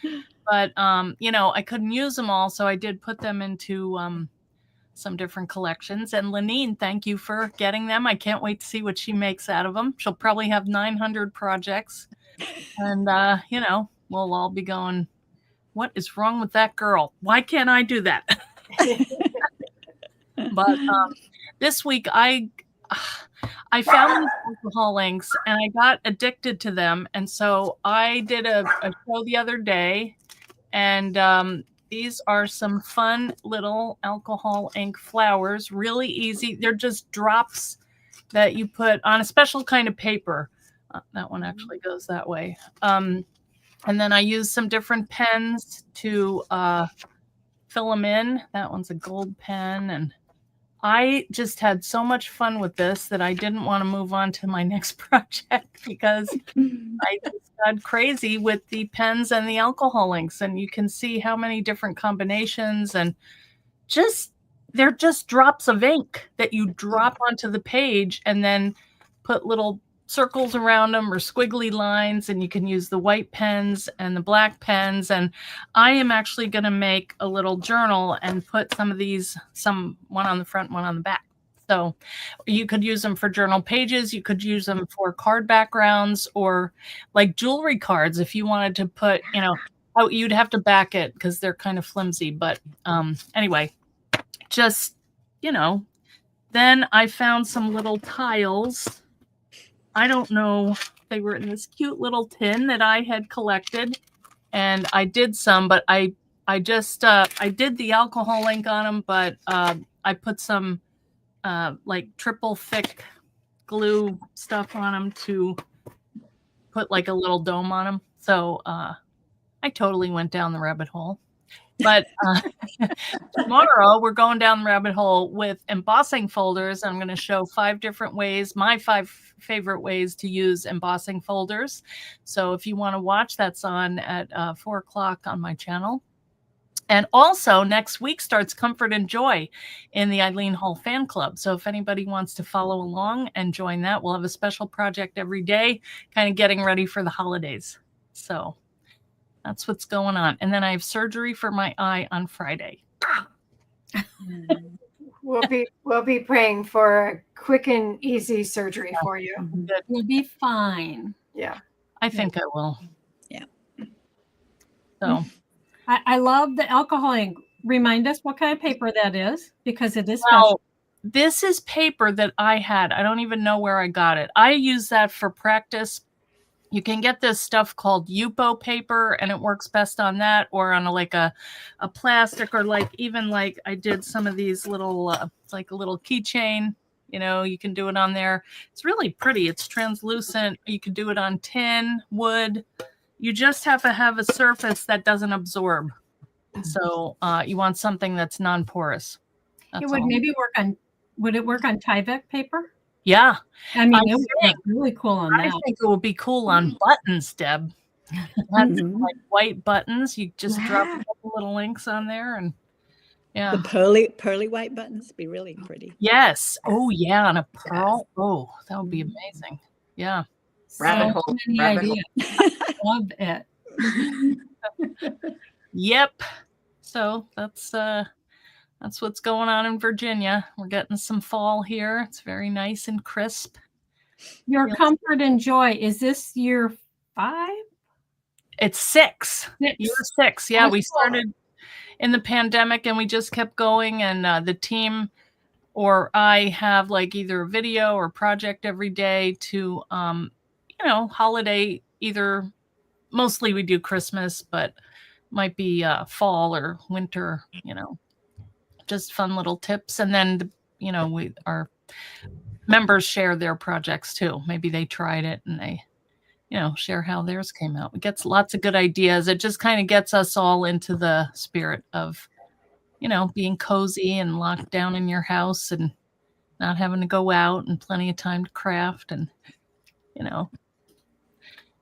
But I couldn't use them all, so I did put them into some different collections. And Lenine, thank you for getting them. I can't wait to see what she makes out of them. She'll probably have 900 projects. And, we'll all be going, what is wrong with that girl? Why can't I do that? But this week I found these alcohol inks and I got addicted to them. And so I did a show the other day and These are some fun little alcohol ink flowers, really easy. They're just drops that you put on a special kind of paper. That one actually goes that way. And then I use some different pens to fill them in. That one's a gold pen. And I just had so much fun with this that I didn't want to move on to my next project because I just got crazy with the pens and the alcohol inks. And you can see how many different combinations and they're just drops of ink that you drop onto the page and then put little circles around them or squiggly lines, and you can use the white pens and the black pens. And I am actually going to make a little journal and put some of these, one on the front, one on the back. So you could use them for journal pages. You could use them for card backgrounds or like jewelry cards. If you wanted to put, you'd have to back it because they're kind of flimsy. But anyway, just, then I found some little tiles. I don't know. They were in this cute little tin that I had collected, and I did some, but I did the alcohol ink on them, but I put some like triple thick glue stuff on them to put like a little dome on them. So I totally went down the rabbit hole. But tomorrow we're going down the rabbit hole with embossing folders. I'm going to show 5 different ways, my 5 favorite ways to use embossing folders. So if you want to watch, that's on at 4 o'clock on my channel. And also next week starts Comfort and Joy in the Eileen Hall fan club. So if anybody wants to follow along and join that, we'll have a special project every day, kind of getting ready for the holidays. So that's what's going on. And then I have surgery for my eye on Friday.
We'll be praying for a quick and easy surgery for you.
You'll be fine.
Yeah.
I think I will.
Yeah.
So
I love the alcohol ink. Remind us what kind of paper that is, because it is special.
This is paper that I had. I don't even know where I got it. I use that for practice. You can get this stuff called Yupo paper, and it works best on that or on a plastic, or even I did some of these little, like a little keychain, you can do it on there. It's really pretty. It's translucent. You can do it on tin, wood. You just have to have a surface that doesn't absorb. So you want something that's non-porous.
It would would it work on Tyvek paper?
Yeah.
I mean, it would look really cool on that.
I think it would be cool on buttons, Deb. That's like white buttons. You just drop a couple little links on there, and yeah.
The pearly white buttons be really pretty.
Yes. Oh yeah, and a pearl. Oh, that would be amazing. Yeah.
Rabbit hole.
Love it.
Yep. So that's what's going on in Virginia. We're getting some fall here. It's very nice and crisp.
Your Comfort and Joy, is this year 5?
It's 6. Year 6. Yeah, we started in the pandemic and we just kept going. And the team or I have either a video or project every day to, holiday, either mostly we do Christmas, but might be fall or winter, just fun little tips. And then, our members share their projects too. Maybe they tried it and they, share how theirs came out. It gets lots of good ideas. It just kind of gets us all into the spirit of, being cozy and locked down in your house and not having to go out, and plenty of time to craft and,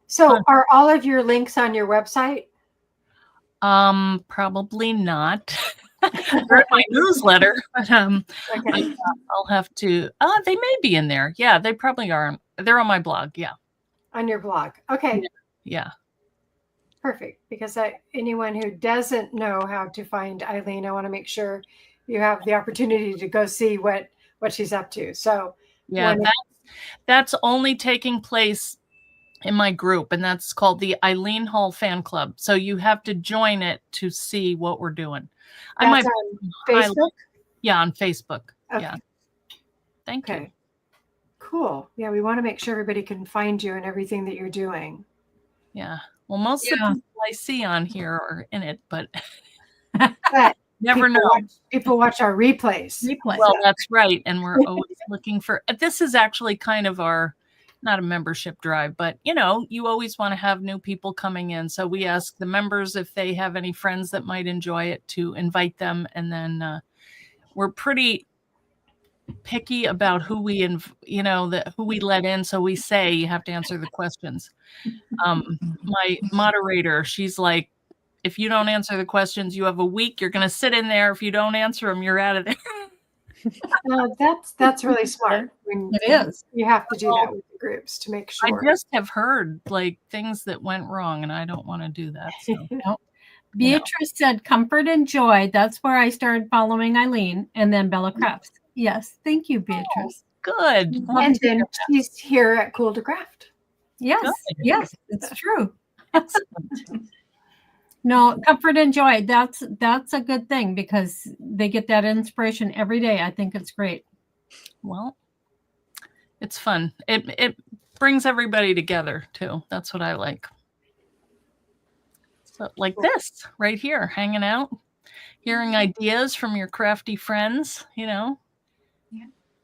So are all of your links on your website?
Probably not. They're in my newsletter, but
Okay.
I'll have to. They may be in there. Yeah, they probably are. They're on my blog. Yeah.
On your blog. Okay.
Yeah.
Perfect. Because anyone who doesn't know how to find Eileen, I want to make sure you have the opportunity to go see what she's up to. So
yeah, that's only taking place in my group, and that's called the Eileen Hall Fan Club. So you have to join it to see what we're doing.
that's on Facebook?
Yeah, on Facebook.
Okay.
Yeah. Thank you.
Okay. Cool. Yeah, we want to make sure everybody can find you and everything that you're doing.
Yeah. Well, most of the people I see on here are in it, but
But
Never know.
People watch our replays.
Well, that's right. And we're always looking for, this is actually kind of our, not a membership drive, but you know, you always want to have new people coming in. So we ask the members if they have any friends that might enjoy it to invite them. And then we're pretty picky about who we, who we let in. So we say you have to answer the questions. My moderator, she's like, if you don't answer the questions, you have a week. You're going to sit in there. If you don't answer them, you're out of there.
No, that's really smart.
It is.
You have to do that with the groups to make sure.
I just have heard like things that went wrong, and I don't want to do that. So.
Beatrice said comfort and joy. That's where I started following Eileen, and then Bella Crafts. Yes, thank you, Beatrice.
Oh, good.
And then she's here at Cool2Craft.
Yes, yes, it's true. No, comfort and joy. That's a good thing because they get that inspiration every day. I think it's great.
Well, it's fun. It brings everybody together too. That's what I like. So like this right here, hanging out, hearing ideas from your crafty friends,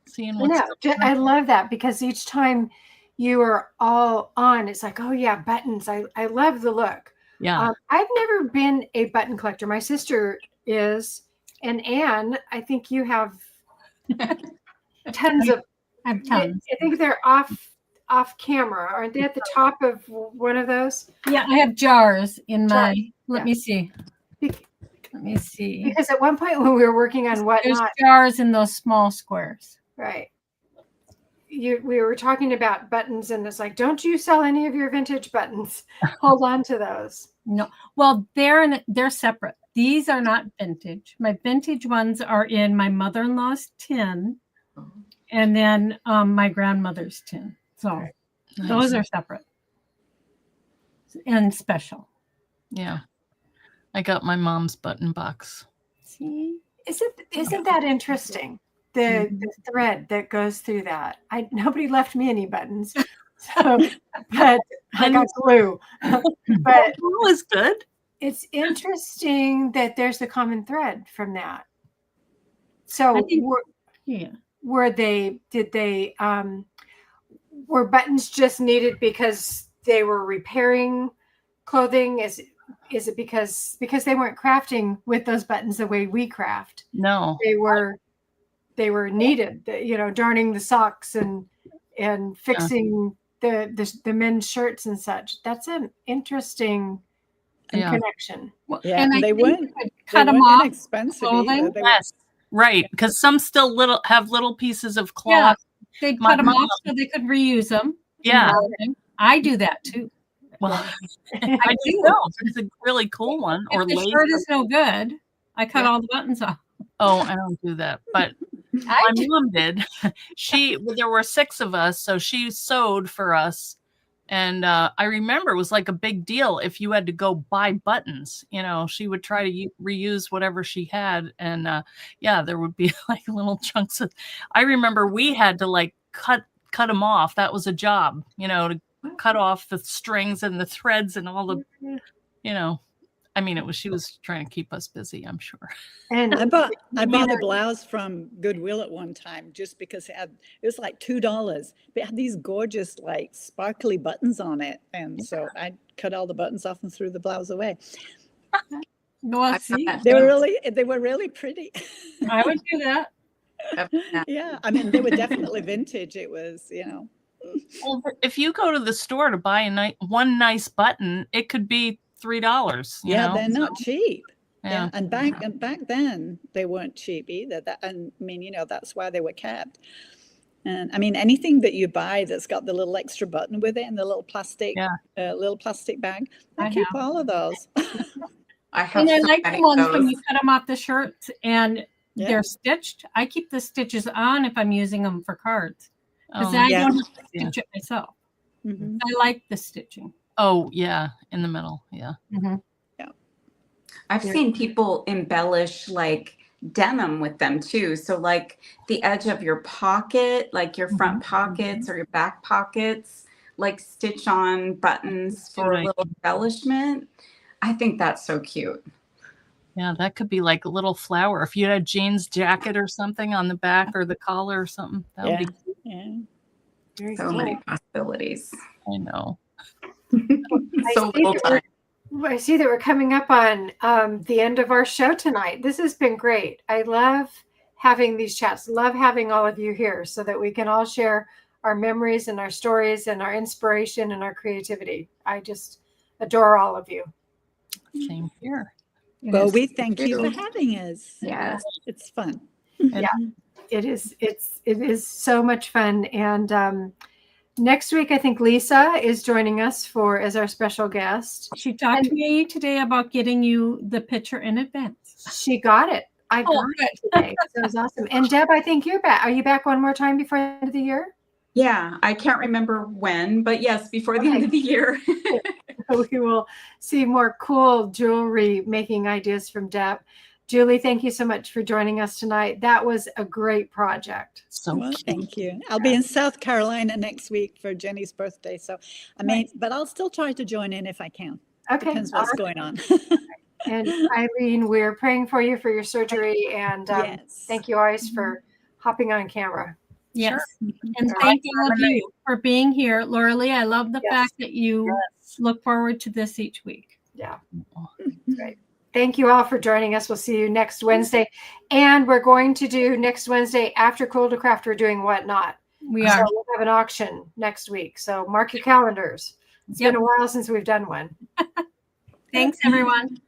seeing what's
I love that because each time you are all on, it's like, oh yeah, buttons. I love the look.
Yeah.
I've never been a button collector. My sister is, and Anne, I think you have tons of.
I have tons.
I think they're off camera. Aren't they at the top of one of those?
Yeah, I have jars in my. Let me see. Let me see.
Because at one point when we were working on Whatnot,
there's jars in those small squares.
Right. We were talking about buttons, and it's like, don't you sell any of your vintage buttons? Hold on to those.
No, well, they're separate. These are not vintage. My vintage ones are in my mother-in-law's tin, and then my grandmother's tin. So those are separate and special.
Yeah, I got my mom's button box.
See, isn't that interesting? The thread that goes through that. Nobody left me any buttons, so but I got glue. But
glue is good.
It's interesting that there's the common thread from that. So were buttons just needed because they were repairing clothing? Is it because they weren't crafting with those buttons the way we craft?
No,
they were needed, darning the socks and fixing the men's shirts and such. That's an interesting connection.
Yeah,
and
they weren't
cut them off.
Expensive.
Yes, right. Because some still have little pieces of cloth.
Yeah, they'd cut them off so they could reuse them.
Yeah,
I do that too.
Well, I do know it's a really cool one.
If
or
the shirt is no good, I cut all the buttons off.
Oh, I don't do that, but my mom did. There were 6 of us, so she sewed for us. And I remember it was like a big deal if you had to go buy buttons. She would try to reuse whatever she had. And there would be like little chunks of. I remember we had to like cut them off. That was a job, to cut off the strings and the threads and all the, she was trying to keep us busy, I'm sure.
And I bought a blouse from Goodwill at one time just because it was like $2, but it had these gorgeous like sparkly buttons on it, and so I cut all the buttons off and threw the blouse away.
Well, see,
they were really pretty.
I would do that.
Yeah, they were definitely vintage. It was,
Well, if you go to the store to buy one nice button, it could be $3.
They're not cheap.
Yeah.
And back then they weren't cheap either. That's why they were kept. And anything that you buy that's got the little extra button with it and the little plastic bag, I keep all of those.
I like the ones when you cut them off the shirts and they're stitched. I keep the stitches on if I'm using them for cards because I don't have to stitch it myself. Mm-hmm. I like the stitching.
Oh, yeah, in the middle, yeah.
Mm-hmm.
Yeah. I've seen people embellish like denim with them too. So like the edge of your pocket, like your front pockets or your back pockets, like stitch on buttons for a little embellishment. I think that's so cute.
Yeah, that could be like a little flower. If you had a jeans jacket or something on the back or the collar or something, that would be cute.
Yeah.
Very
So
cool.
many possibilities.
I know.
So little time.
I see that we're coming up on the end of our show tonight. This has been great. I love having these chats. Love having all of you here so that we can all share our memories and our stories and our inspiration and our creativity. I just adore all of you.
Same here.
Well, we thank
Thank
you for
you.
having us.
Yes.
It's fun.
Yeah, it is. It is so much fun. And next week, I think Lisa is joining us as our special guest.
She talked to me today about getting you the picture in advance.
She got it. I got it today. So it was awesome. And Deb, I think you're back. Are you back one more time before the end of the year?
Yeah, I can't remember when, but yes, before the end of the year.
We will see more cool jewelry making ideas from Deb. Julie, thank you so much for joining us tonight. That was a great project.
So
Well,
cute.
thank you. I'll be in South Carolina next week for Jenny's birthday. So but I'll still try to join in if I can.
Okay.
Depends what's going on.
And Eileen, we're praying for you for your surgery. And
Yes.
thank you always for hopping on camera.
Yes.
Sure.
And thank all of you for being here. Laura Lee, I love the
Yes.
fact that you look forward to this each week.
Yeah. Great. Thank you all for joining us. We'll see you next Wednesday. And we're going to do next Wednesday after Cool2Craft, we're doing Whatnot.
We
So
are.
we'll have an auction next week. So mark your calendars. It's been a while since we've done one.
Thanks, everyone.